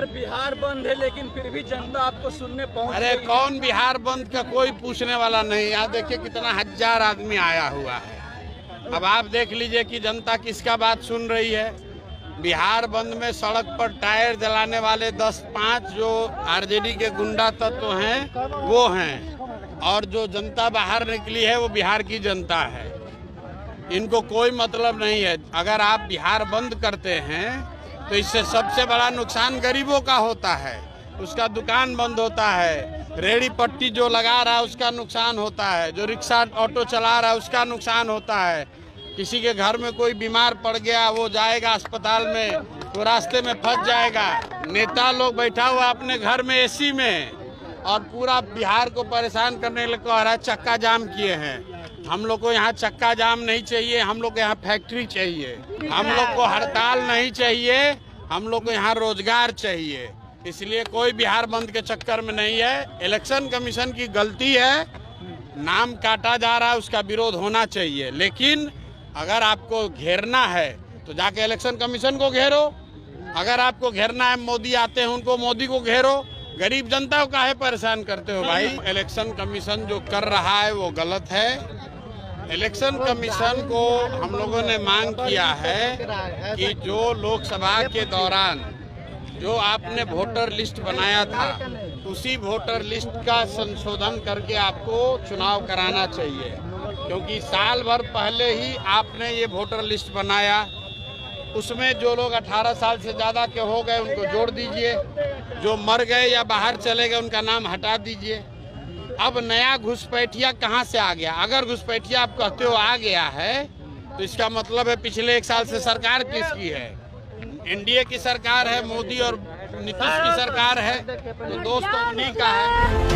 Sir Bihar बंद है लेकिन फिर भी जनता आपको सुनने पहुंच अरे कौन बिहार बंद का कोई पूछने वाला नहीं। यहाँ देखिए कितना हजार आदमी आया हुआ है। अब आप देख लीजिए कि जनता किसका बात सुन रही है। बिहार बंद में सड़क पर टायर जलाने वाले 10-5 जो आरजेडी के गुंडा तत्व हैं वो हैं, और जो जनता बाहर निकली है वो बिहार की जनता है। इनको कोई मतलब नहीं है। अगर आप बिहार बंद करते हैं तो इससे सबसे बड़ा नुकसान गरीबों का होता है। उसका दुकान बंद होता है, रेहड़ी पट्टी जो लगा रहा है उसका नुकसान होता है, जो रिक्शा ऑटो चला रहा है उसका नुकसान होता है। किसी के घर में कोई बीमार पड़ गया, वो जाएगा अस्पताल में तो रास्ते में फंस जाएगा। नेता लोग बैठा हुआ अपने घर में एसी में और पूरा बिहार को परेशान करने लगे कह रहा है चक्का जाम किए हैं। हम लोग को यहाँ चक्का जाम नहीं चाहिए, हम लोग को यहाँ फैक्ट्री चाहिए। हम लोग को हड़ताल नहीं चाहिए, हम लोग को यहाँ रोजगार चाहिए। इसलिए कोई बिहार बंद के चक्कर में नहीं है। इलेक्शन कमीशन की गलती है, नाम काटा जा रहा है, उसका विरोध होना चाहिए। लेकिन अगर आपको घेरना है तो जाके इलेक्शन कमीशन को घेरो। अगर आपको घेरना है, मोदी आते हैं उनको, मोदी को घेरो। गरीब जनता को काहे परेशान करते हो भाई। इलेक्शन कमीशन जो कर रहा है वो गलत है। इलेक्शन कमीशन को हम लोगों ने मांग किया है कि जो लोकसभा के दौरान जो आपने वोटर लिस्ट बनाया था उसी वोटर लिस्ट का संशोधन करके आपको चुनाव कराना चाहिए, क्योंकि साल भर पहले ही आपने ये वोटर लिस्ट बनाया। उसमें जो लोग 18 साल से ज़्यादा के हो गए उनको जोड़ दीजिए, जो मर गए या बाहर चले गए उनका नाम हटा दीजिए। अब नया घुसपैठिया कहाँ से आ गया? अगर घुसपैठिया आप कहते हो आ गया है तो इसका मतलब है पिछले 1 साल से सरकार किसकी है? एनडीए की सरकार है, मोदी और नीतीश की सरकार है, तो दोस्तों उन्हीं का है।